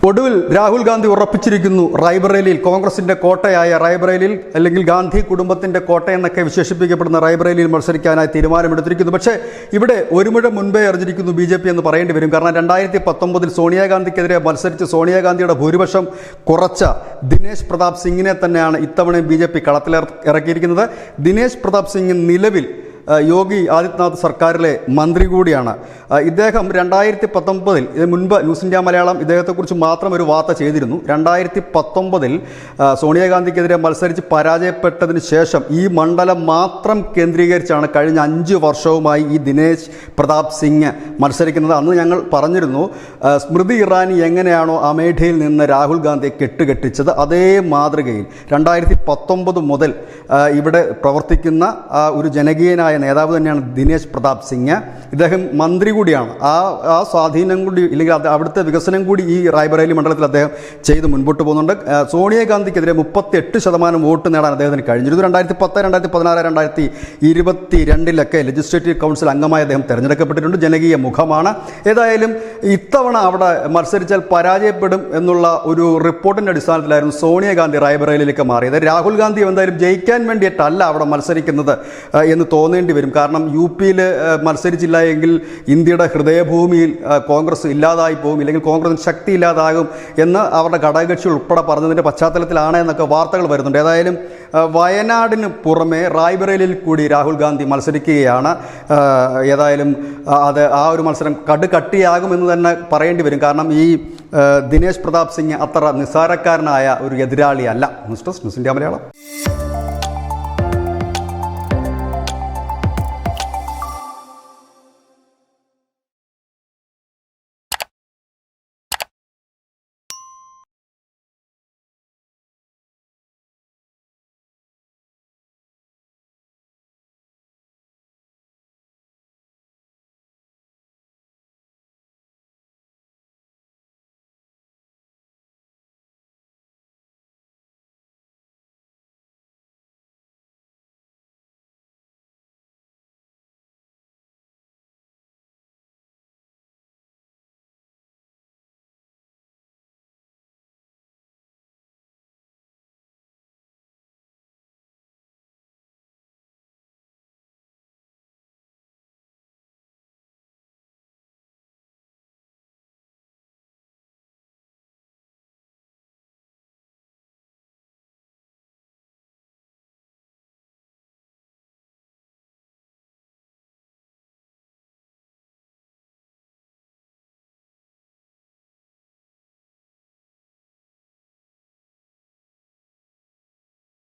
ഒടുവിൽ രാഹുൽ ഗാന്ധി ഉറപ്പിച്ചിരിക്കുന്നു റായ്ബറേലിയിൽ കോൺഗ്രസിന്റെ കോട്ടയായ റായ്ബറേലിയിൽ അല്ലെങ്കിൽ ഗാന്ധി കുടുംബത്തിന്റെ കോട്ടയെന്നൊക്കെ വിശേഷിപ്പിക്കപ്പെടുന്ന റായ്ബറേലിയിൽ മത്സരിക്കാനായി തീരുമാനമെടുത്തിരിക്കുന്നു. പക്ഷേ ഇവിടെ ഒരു മുഴ മുൻപേ അറിഞ്ഞിരിക്കുന്നു ബി.ജെ.പി. എന്ന് പറയേണ്ടി വരും. കാരണം 2019 സോണിയാഗാന്ധിക്കെതിരെ മത്സരിച്ച് സോണിയാഗാന്ധിയുടെ ഭൂരിപക്ഷം കുറച്ച ദിനേശ് പ്രതാപ് സിംഗിനെ തന്നെയാണ് ഇത്തവണയും ബി.ജെ.പി. കളത്തിലിറക്കിയിരിക്കുന്നത്. ദിനേശ് പ്രതാപ് സിംഗ് നിലവിൽ യോഗി ആദിത്യനാഥ് സർക്കാരിലെ മന്ത്രി കൂടിയാണ്. ഇദ്ദേഹം 2019 ഇതിന് മുൻപ് ന്യൂസ് ഇന്ത്യ മലയാളം ഇദ്ദേഹത്തെക്കുറിച്ച് മാത്രം ഒരു വാർത്ത ചെയ്തിരുന്നു. 2019 സോണിയാഗാന്ധിക്കെതിരെ മത്സരിച്ച് പരാജയപ്പെട്ടതിന് ശേഷം ഈ മണ്ഡലം മാത്രം കേന്ദ്രീകരിച്ചാണ് കഴിഞ്ഞ 5 വർഷവുമായി ഈ ദിനേശ് പ്രതാപ് സിംഗ് മത്സരിക്കുന്നത്. അന്ന് ഞങ്ങൾ പറഞ്ഞിരുന്നു, സ്മൃതി ഇറാനി എങ്ങനെയാണോ അമേഠിയിൽ നിന്ന് രാഹുൽ ഗാന്ധിയെ കെട്ടുകെട്ടിച്ചത്, അതേ മാതൃകയിൽ 2019 മുതൽ ഇവിടെ പ്രവർത്തിക്കുന്ന ഒരു ജനകീയനായ നേതാവ് തന്നെയാണ് ദിനേശ് പ്രതാപ് സിംഗ്. ഇദ്ദേഹം മന്ത്രി കൂടിയാണ്. ആ സ്വാധീനം കൂടി ഇല്ലെങ്കിൽ അവിടുത്തെ വികസനം കൂടി ഈ റായ്ബറേലി മണ്ഡലത്തിൽ അദ്ദേഹം ചെയ്ത് മുൻപോട്ട് പോകുന്നുണ്ട്. സോണിയാഗാന്ധിക്കെതിരെ 38% വോട്ട് നേടാൻ അദ്ദേഹത്തിന് കഴിഞ്ഞിരുന്നു. 2010, 2016, 2022 ലെജിസ്ലേറ്റീവ് കൗൺസിൽ അംഗമായി അദ്ദേഹം തിരഞ്ഞെടുക്കപ്പെട്ടിട്ടുണ്ട്. ജനകീയ മുഖമാണ്. ഏതായാലും ഇത്തവണ അവിടെ മത്സരിച്ചാൽ പരാജയപ്പെടും എന്നുള്ള ഒരു റിപ്പോർട്ടിൻ്റെ അടിസ്ഥാനത്തിലായിരുന്നു സോണിയാഗാന്ധി റായ്ബറേലിയിലേക്ക് മാറിയത്. രാഹുൽ ഗാന്ധി എന്തായാലും ജയിക്കാൻ വേണ്ടിയിട്ടല്ല അവിടെ മത്സരിക്കുന്നത് എന്ന് തോന്നേണ്ടി വരും. കാരണം UP-യിൽ മത്സരിച്ചില്ല എങ്കിൽ ഇന്ത്യയുടെ ഹൃദയഭൂമിയിൽ കോൺഗ്രസ് ഇല്ലാതായി പോകും, ഇല്ലെങ്കിൽ കോൺഗ്രസിന് ശക്തി ഇല്ലാതാകും എന്ന് അവരുടെ ഘടകകക്ഷികൾ ഉൾപ്പെടെ പറഞ്ഞതിൻ്റെ പശ്ചാത്തലത്തിലാണ് എന്നൊക്കെ വാർത്തകൾ വരുന്നുണ്ട്. ഏതായാലും വയനാടിന് പുറമെ റായ്ബറേലിയിൽ കൂടി രാഹുൽ ഗാന്ധി മത്സരിക്കുകയാണ്. ഏതായാലും ആ ഒരു മത്സരം കടുകട്ടിയാകുമെന്ന് തന്നെ പറയേണ്ടി വരും. കാരണം ഈ ദിനേശ് പ്രതാപ് സിംഗ് അത്ര നിസ്സാരക്കാരനായ ഒരു എതിരാളിയല്ല. News desk news India Malayalam.